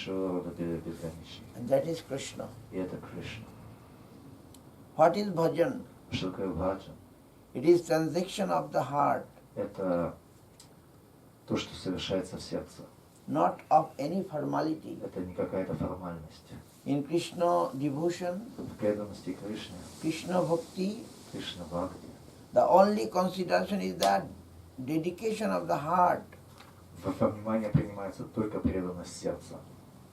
высшего рода безграничный. And that is Krishna. И это Кришна. What is bhajan? Что такое бхаджан? It is transaction of the heart, Это то, что совершается в сердце. not of any formality. Это не какая-то формальность. In Krishna devotion, В преданности Кришне, Krishna bhakti, Кришна бхакти, the only consideration is that dedication of the heart. во внимание принимается только преданность сердца.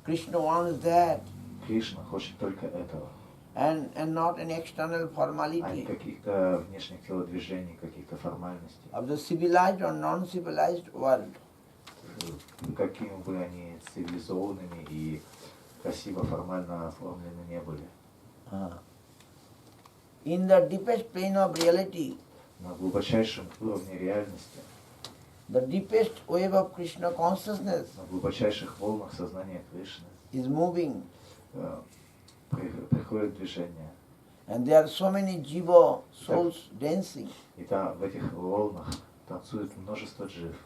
Krishna wants that, Кришна хочет только этого, and not an external а не formality каких-то внешних телодвижений, каких-то формальностей. of the civilized or non-civilized world. Какими бы они цивилизованными и красиво, формально оформлены не были. In the deepest plane of reality, На глубочайшем уровне реальности, the deepest wave of Krishna consciousness на глубочайших волнах сознания Кришны is moving, приходит движение. and there are so many jiva souls dancing, И там в этих волнах танцует множество джив.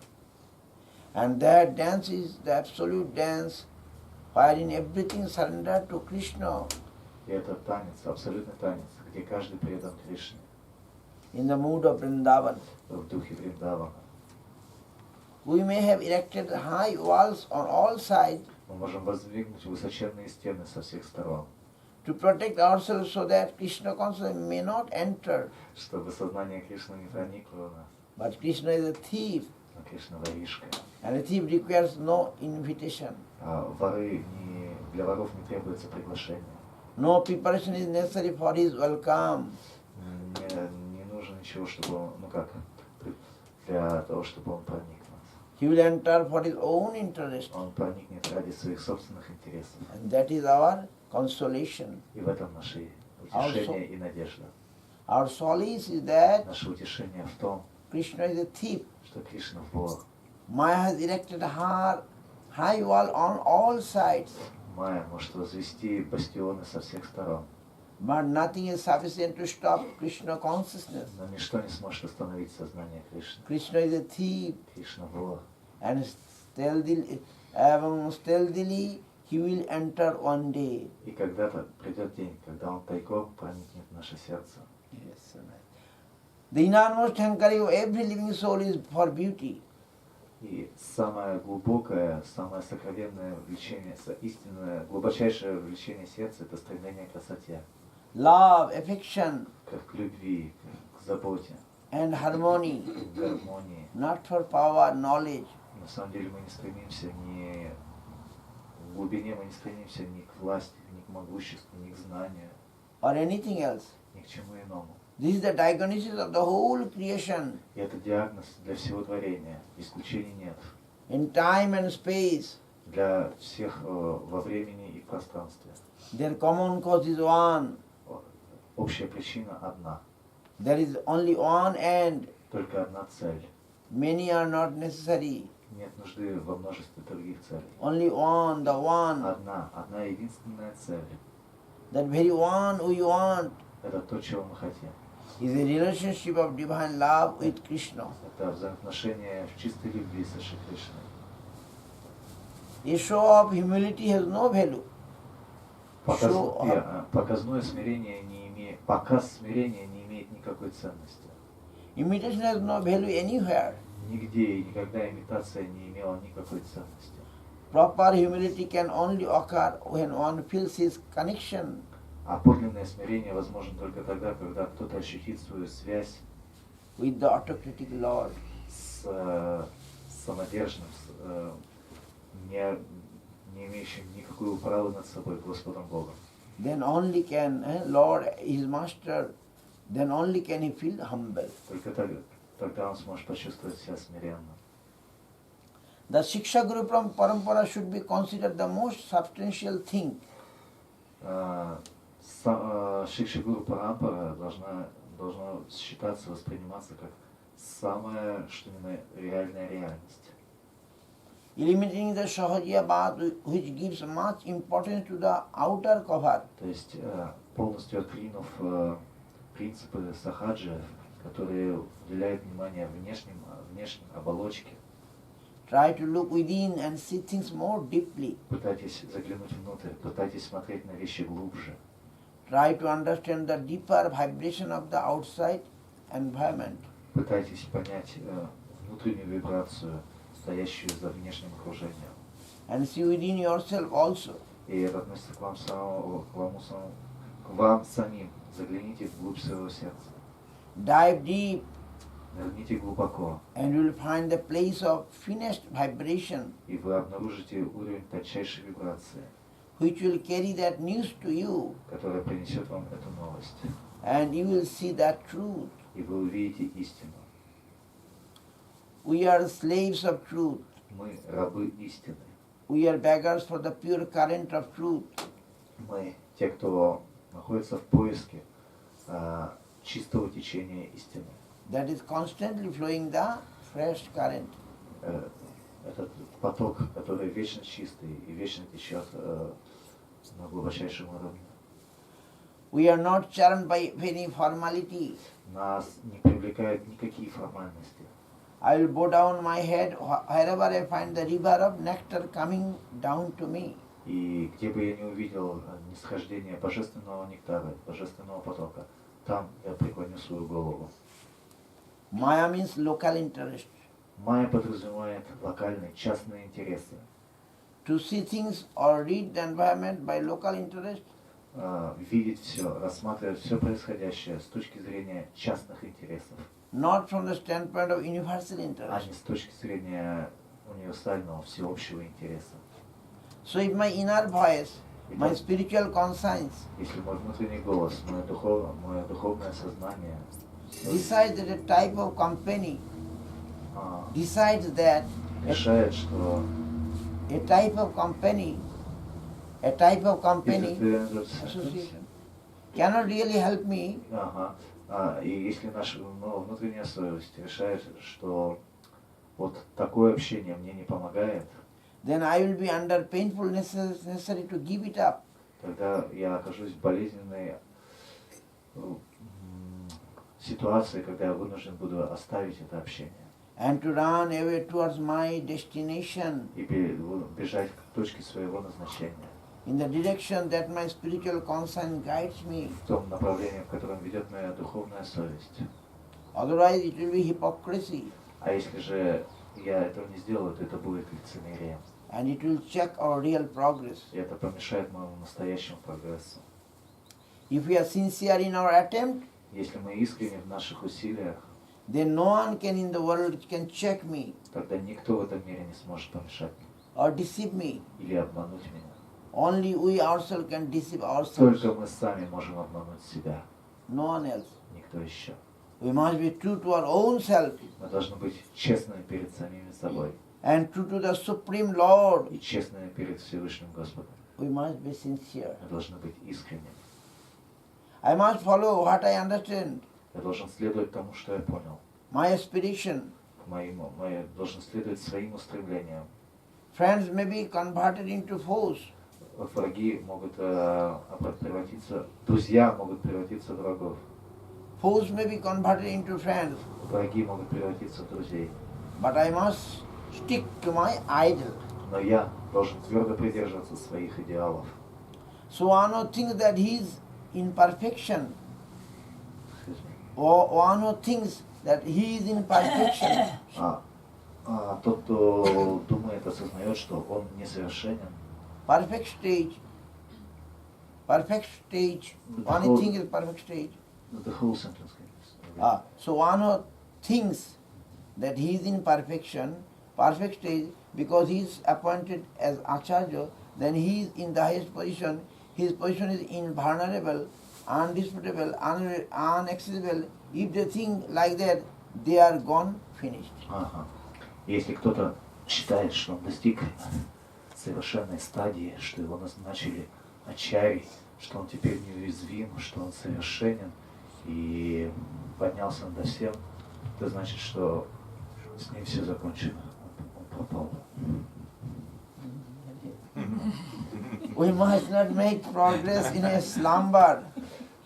and that dance is the absolute dance wherein everything surrendered to Krishna И это танец, абсолютный танец, где каждый предан Кришне in the mood of Vrindavan. в духе Вриндавана. We may have erected high walls on all sides Мы можем воздвигнуть высоченные стены со всех сторон, to protect ourselves so that Krishna consciousness may not enter. чтобы сознание Кришны не проникло в нас. But Krishna is a thief, Но Кришна воришка. and a thief requires no invitation. А для воров не требуется приглашение. No preparation is necessary for his welcome. Не нужно ничего, чтобы он, для того, чтобы он проник в нас. He will enter for his own interest, Он проникнет ради своих собственных интересов. and that is our consolation. И в этом наше утешение и надежда. Our solace is that Наше утешение в том, Krishna is a thief. что Кришна вор. Maya has erected a high wall on all sides, Майя может возвести бастионы со всех сторон, but nothing is sufficient to stop Krishna consciousness. но ничто не сможет остановить сознание Кришны. Krishna is a thief, Кришна вор. and stealthily he will enter one day. И когда-то придет день, когда он тайком проникнет в наше сердце. Yes, right. The innermost hankering of every living soul is for beauty. И самое глубокое, самое сокровенное влечение, истинное, глубочайшее влечение сердца — это стремление к красоте, Love, affection, к любви, к заботе, and harmony, к гармонии. not for power, knowledge. На самом деле мы не стремимся в глубине мы не стремимся ни к власти, ни к могуществу, ни к знанию, or anything else. ни к чему иному. This is the diagnosis of the whole creation. И это диагноз для всего творения, исключений нет. In time and space, Для всех во времени и в пространстве. their common cause is one. Общая причина одна. There is only one end. Только одна цель. Many are not necessary. Нет нужды во множестве других целей. Only one, the one. Одна единственная цель. That very one we want Это то, чего мы хотим. is a relationship of divine love with Krishna. Это взаимоотношения в чистой любви с Шри Кришной. A show of humility has no value. Показное смирение показ смирения не имеет никакой ценности. Imitation has no value anywhere. Нигде и никогда имитация не имела никакой ценности. Proper humility can only occur when one feels his connection А подлинное смирение возможно только тогда, когда кто-то ощутит свою связь with the autocratic Lord. с самодержным, не имеющим никакой управы над собой Господом Богом. Then only can Lord, his master, then only can he feel humble. Только тогда он сможет почувствовать себя смиренным. The Shiksha Guru from Parampara should be considered the most substantial thing. Шикша Гуру Парампара должна считаться, восприниматься как самая, что именно реальная реальность. Eliminating the Sahajiya Bhat, which gives much importance to the outer cover. То есть полностью отринув принципы сахаджи, которые уделяют внимание внешней оболочке. Try to look within and see things more deeply. Пытайтесь заглянуть внутрь, пытайтесь смотреть на вещи глубже. Try to understand the deeper vibration of the outside environment. Пытайтесь понять внутреннюю вибрацию, стоящую за внешним окружением. And see within yourself also. И это относится к вам самим. Загляните вглубь своего сердца. Dive deep. Нырните глубоко. And you will find the place of finest vibration. И вы обнаружите уровень тончайшей вибрации, which will carry that news to you. которая принесет вам эту новость. And you will see that truth. И вы увидите истину. We are slaves of truth. Мы рабы истины. We are beggars for the pure current of truth. Мы те, кто находится в поиске чистого течения истины. That is constantly flowing the fresh current. Этот поток, который вечно чистый и вечно течет на глубочайшем уровне. We are not charmed by any formality. Нас не привлекают никакие формальности. I will bow down my head wherever I find the river of nectar coming down to me. И где бы я не увидел нисхождение божественного нектара, божественного потока, там я преклоню свою голову. Maya means local interest. Майя подразумевает локальные, частные интересы. To see things or read the environment by local interest. Видеть все, рассматривать все происходящее с точки зрения частных интересов. Not from the standpoint of universal interest. А не с точки зрения универсального, всеобщего интереса. So if my inner voice, my spiritual conscience, если мой внутренний голос, мое духовное сознание decides that a type of company, decides that решает, что a type of company association cannot really help me, и если наша внутренняя совесть решает, что вот такое общение мне не помогает, then I will be under painful necessary to give it up. Тогда я окажусь в болезненной ситуации, когда я вынужден буду оставить это общение. And to run away towards my destination. И бежать к точке своего назначения. In the direction that my spiritual conscience guides me. В том направлении, в котором ведет моя духовная совесть. Otherwise it will be hypocrisy. А если же я этого не сделаю, то это будет лицемерием. And it will check our real progress. И это помешает моему настоящему прогрессу. If we are sincere in our attempt, если мы искренне в наших усилиях, then no one can in the world can check me. Тогда никто в этом мире не сможет помешать мне. Or deceive me. Или обмануть меня. Only we ourselves can deceive ourselves. Только мы сами можем обмануть себя. No one else. Никто еще. We must be true to our own self. Мы должны быть честными перед самими собой. And true to the Supreme Lord. И честными перед Всевышним Господом. We must be sincere. Мы должны быть искренними. I must follow what I understand. Я должен следовать тому, что я понял. My aspiration. Я должен следовать своим устремлениям. Friends may be converted into foes. Враги могут превратиться, друзья могут превратиться в врагов. Foes may be converted into friends. Враги могут превратиться в друзей. But I must stick to my idol. Но я должен твердо придерживаться своих идеалов. So one who thinks that he is in perfection, or one who thinks that he is in perfection, тот, кто думает, осознает, что он несовершенен. Perfect stage. One who thinks is perfect stage. The whole sentence. So one who thinks that he is in perfect stage, because he is appointed as Acharya, then he is in the highest position. His position is invulnerable, undisputable, unaccessible. If they think like that, they are gone, finished. Если кто-то считает, что он достиг совершенной стадии, что его назначили ачарьей, что он теперь неуязвим, что он совершенен и поднялся над всем, это значит, что с ним все закончено. Он пропал. We must not make progress in a slumber.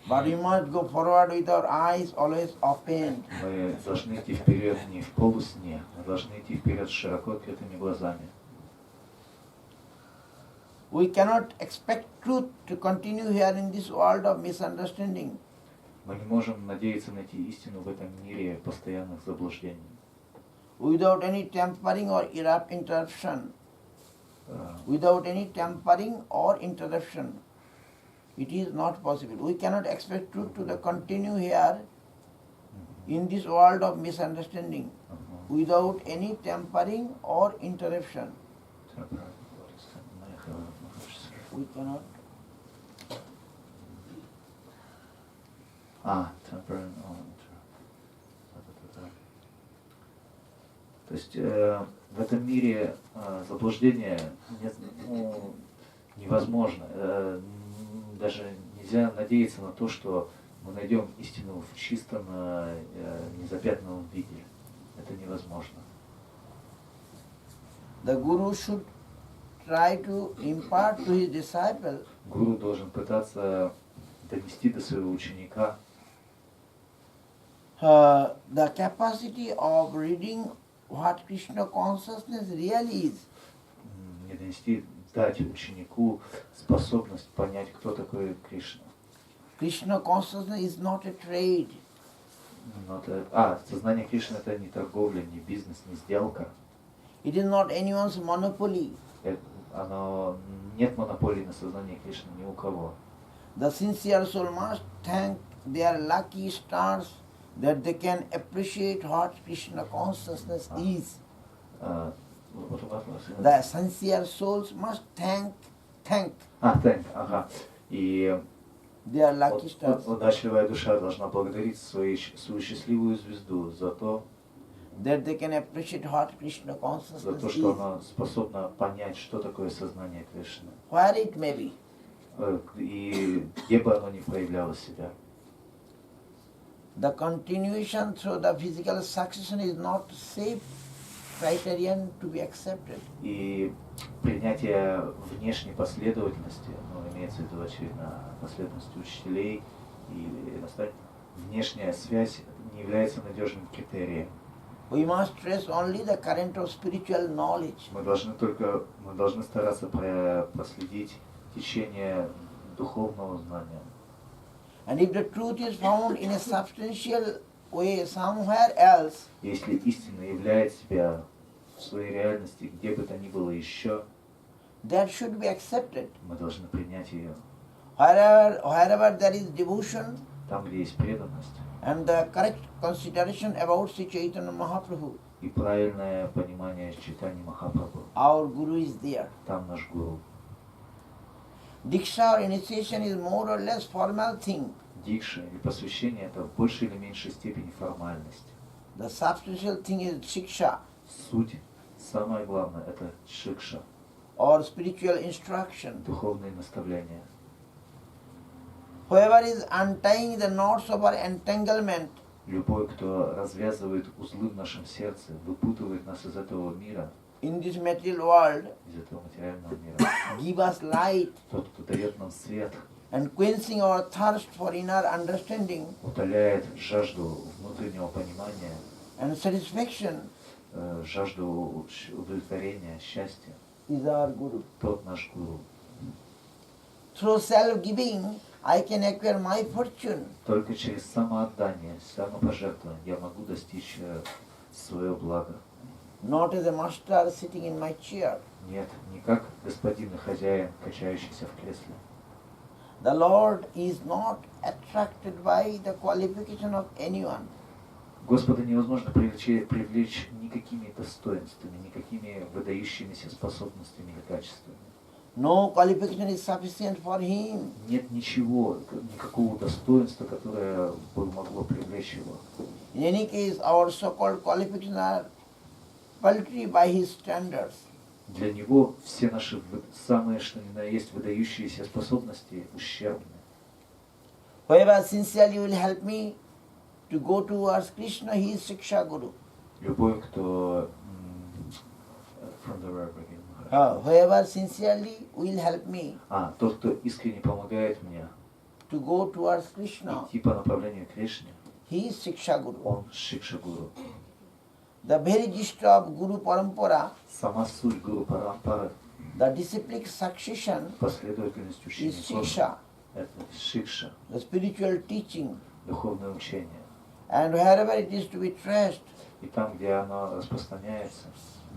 But we must go forward with our eyes always open. Мы должны идти вперед не в полусне, мы должны идти вперед с широко открытыми глазами. We cannot expect truth to continue here in this world of misunderstanding. Мы не можем надеяться найти истину в этом мире постоянных заблуждений. Without any tampering or interruption. Without any tampering or interruption. It is not possible. We cannot expect truth to continue here in this world of misunderstanding without any tampering or interruption. We cannot. Tampering or interruption. То есть в этом мире заблуждение невозможно. Даже нельзя надеяться на то, что мы найдем истину в чистом, незапятнанном виде. Это невозможно. The Guru should try to impart to his disciple. Гуру должен пытаться донести до своего ученика The capacity of reading what Krishna consciousness really is. Не донести, дать ученику способность понять, кто такой Кришна. Krishna consciousness is not a trade. Сознание Кришны это не торговля, не бизнес, не сделка. It is not anyone's monopoly. Нет монополии на сознание Кришны ни у кого. The sincere soul must thank their lucky stars that they can appreciate what Krishna consciousness is. The sincere souls must thank. И their lucky stars. Удачливая душа должна благодарить свою счастливую звезду за то, that they can appreciate what Krishna consciousness за то, что она способна понять, что такое сознание Кришны. Where it may be. И где бы оно ни проявляло себя. The continuation through the physical succession is not safe criterion to be accepted. И принятие внешней последовательности, имеется в виду, очевидно, последовательности учителей или наставников, внешняя связь не является надежным критерием. We must trace only the current of spiritual knowledge. Мы должны стараться проследить течение духовного знания. And if the truth is found in a substantial way somewhere else, если истина являет себя в своей реальности где бы то ни было еще, that should be accepted. Мы должны принять ее. Wherever there is devotion, там, где есть преданность, and the correct consideration about Sri Chaitanya Mahaprabhu, и правильное понимание Чайтаньи Махапрабху, our Guru is there. Там наш Гуру. Diksha or initiation is more or less formal thing. Дикша или посвящение это в большей или меньшей степени формальность. The substantial thing is shiksha. Суть, самое главное, это шикша. Or spiritual instruction. Духовные наставления. Whoever is untying the knots of our entanglement, любой, кто развязывает узлы в нашем сердце, выпутывает нас из этого мира, in this material world, из этого материального мира, give us light, тот, кто дает нам свет, and quenching our thirst for inner understanding, утоляет жажду внутреннего понимания, and satisfaction, жажду удовлетворения, счастья, is our Guru. Тот наш Гуру. Through self-giving, I can acquire my fortune. Только через самоотдание, самопожертвование я могу достичь свое благо. Not as a master sitting in my chair. Нет, не как господин и хозяин, качающийся в кресле. The Lord is not attracted by the qualification of anyone. Господа невозможно привлечь никакими достоинствами, никакими выдающимися способностями или качествами. No qualification is sufficient for him. Нет ничего, никакого достоинства, которое бы могло привлечь его. In any case, our so-called qualifications are paltry by his standards. Для него все наши самые, что ни на есть, выдающиеся способности ущербны. Whoever sincerely will help me to go towards Krishna, he is Shiksha Guru. Любой, кто from the verb again. Whoever sincerely will help me тот, кто искренне помогает мне to to go towards Krishna. идти по направлению к Кришне, He is Shiksha Guru. он Шикша Гуру. The very gist of Guru Parampara, Сама суть Гуру Парампары, the disciplic succession, последовательность is учения Shiksha, это Шикша, the spiritual teaching. духовное учение. And wherever it is to be traced, И там, где оно распространяется,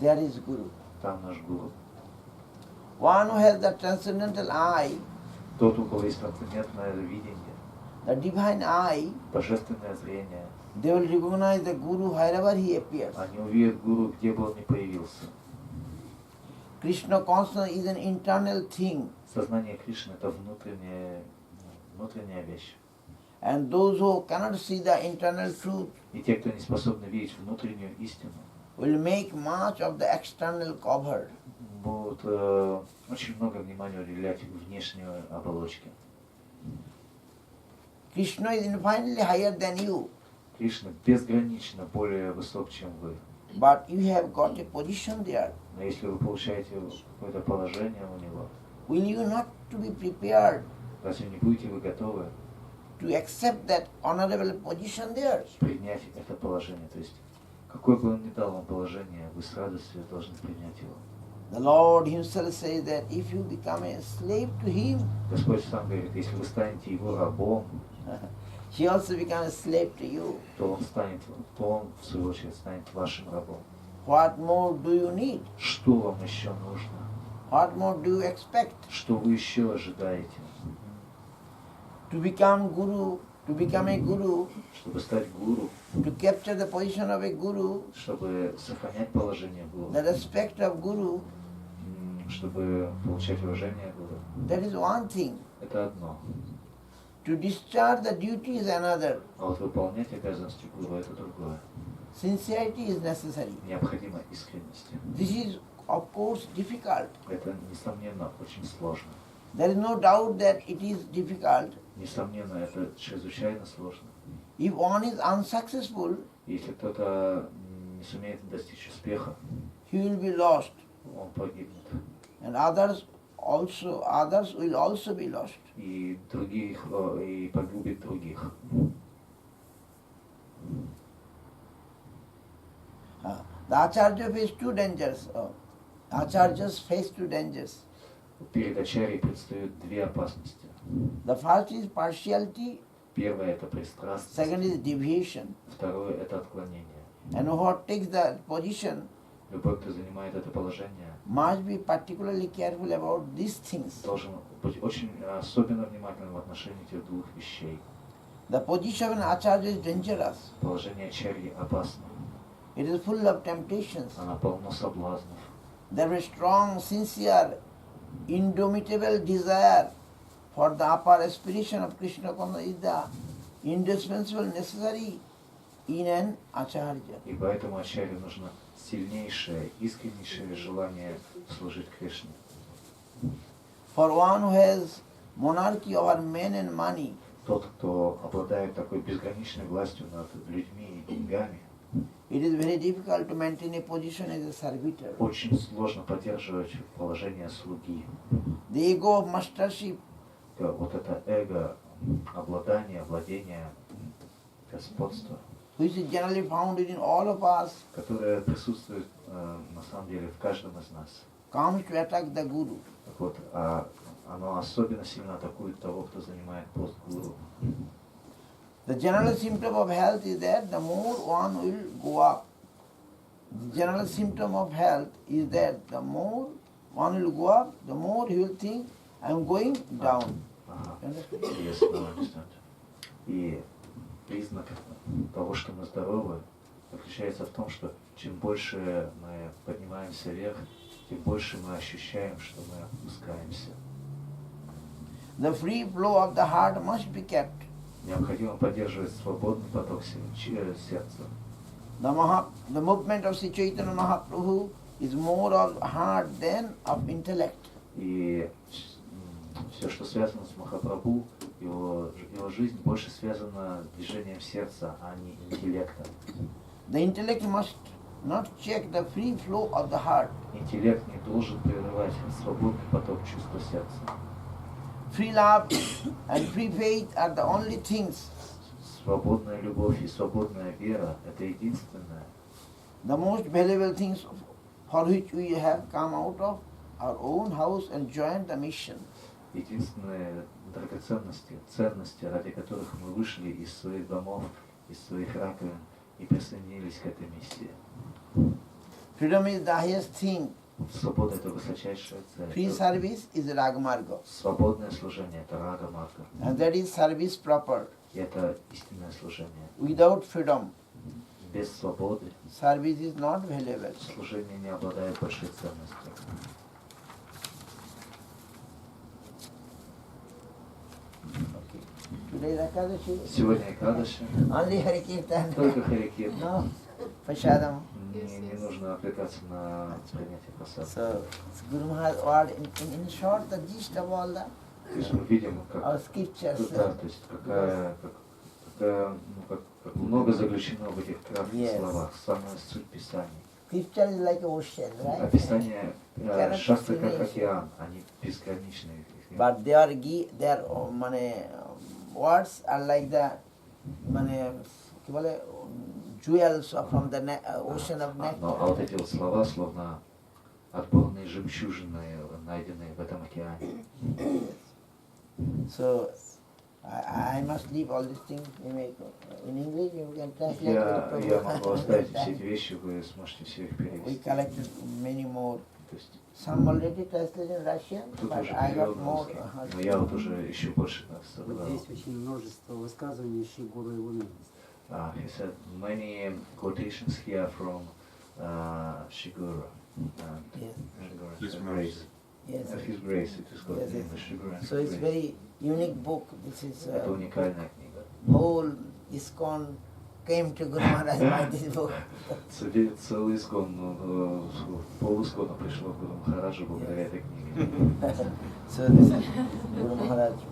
there is Guru. там наш Гуру. One who has the transcendental eye, Тот, у кого есть трансцендентное видение, the divine eye, божественное зрение, they will recognize the Guru wherever he appears. они увидят Гуру, где бы он ни появился. Krishna consciousness is an internal thing, Сознание Кришны – это внутренняя вещь. and those who cannot see the internal truth И те, кто не способны видеть внутреннюю истину, will make much of the external cover. будут очень много внимания уделять внешней оболочке. Krishna is infinitely higher than you, Кришна безгранично более высок, чем вы. but you have got a position there. Но если вы получаете какое-то положение у него, Will you not to be prepared разве не будете вы готовы to accept that honorable position there? принять это положение? То есть, какое бы он ни дал вам положение, вы с радостью должны принять его. The Lord himself says that if you become a slave to him, Господь сам говорит, если вы станете его рабом, he also becomes a slave to you. то он в свою очередь станет вашим рабом. What more do you need? Что вам еще нужно? What more do you expect? Что вы еще ожидаете? To become Guru, to become a Guru, Чтобы стать гуру, to capture the position of a Guru, чтобы сохранять положение гуру, the respect of Guru, чтобы получать уважение гуру. that is one thing. Это одно. To discharge the duty is another. А вот выполнять обязанности гуру это другое. Sincerity is necessary. Необходима искренность. This is, of course, difficult. Это, несомненно, очень сложно. There is no doubt that it is difficult. Несомненно, это чрезвычайно сложно. If one is unsuccessful, Если кто-то не сумеет достичь успеха, he will be lost, он погибнет. and others will also be lost. И погубит других. The Acharya faced two dangers. Acharyas face two dangers. Перед ачарьей предстают две опасности. The first is partiality, Первое – это пристрастность. second is deviation. Второе – это отклонение. And whoever takes that position Любой, кто занимает это положение, must be particularly careful about these things. должен быть очень особенно внимательным в отношении этих двух вещей. The position of an Acharya is dangerous. Положение ачарьи опасно. It is full of temptations. Оно полно соблазнов. There is strong, sincere, indomitable desire for the upper aspiration of Krishna consciousness is the indispensable necessary in an Acharya. И поэтому ачарье нужно сильнейшее, искреннейшее желание служить Кришне. For one who has monarchy over men and money, Тот, кто обладает такой безграничной властью над людьми и деньгами, it is very difficult to maintain a position as a servitor. очень сложно поддерживать положение слуги. The ego of mastership, Вот это эго, обладание, владение, господство, which is generally found within all of us, которое присутствует на самом деле в каждом из нас. comes to attack the Guru. Так вот, оно особенно сильно атакует того, кто занимает пост гуру. The general symptom of health is that the more one will go up. The general symptom of health is that the more one will go up, the more he will think, I am going down. Yes, no, I understand. И признак того, что мы здоровы, заключается в том, что чем больше мы поднимаемся вверх, тем больше мы ощущаем, что мы опускаемся. The free flow of the heart must be kept. Необходимо поддерживать свободный поток сердца. The movement of Sri Chaitanya Mahaprabhu is more of heart than of intellect. И все, что связано с Махапрабху, его жизнь больше связана с движением сердца, а не интеллектом. The intellect must not check the free flow of the heart. Интеллект не должен прерывать свободный поток чувства сердца. free love and free faith are the only things. Свободная любовь и свободная вера – это единственное. The most valuable things for which we have come out of our own house and joined the mission. Единственные драгоценности, ценности, ради которых мы вышли из своих домов, из своих раковин и присоединились к этой миссии. Freedom is the highest thing. Свобода – это высочайшая цель. Free service is Ragamarga. Свободное служение – это рага-марга. And that is service proper. И это истинное служение. Without freedom, Без свободы service is not valuable. служение не обладает большой ценностью. Okay. Today is Ekadashi. Сегодня Экадаши. Only Hare Kirtan. Только Харикир. No, Prasadam. Не нужно отвлекаться на принятие просада. So, Guru Maharaj word in short, the gist of all the То есть мы видим, our scriptures. да, то есть как много заключено в этих кратких словах, самая суть Писаний. Scripture is like ocean, right? Описание шастры как океан, они безграничны. But their words are like the jewels from the ocean of nectar. А вот эти вот слова словно отборные жемчужины, найденные в этом океане. So I must leave all these things. In English you can translate. Я могу оставить все эти вещи, вы сможете все их We перевести. collected many more. То есть Some already translated in Russian, кто-то but уже I перевел got на more. русский, но я вот уже еще больше Вот собрал. здесь очень множество высказываний Шри-Гуру его милости. He said many quotations here from Shiguru. Yes. His grace. Yes. His grace, it is called Yes, in yes. English, Shiguru and So His it's grace. very unique book. This is Это уникальная книга. whole ISKCON came to Guru Maharaj by this book. Целый изгон, пол изгона пришло к Гуру Махараджу благодаря этой книге. So this is Guru Maharaj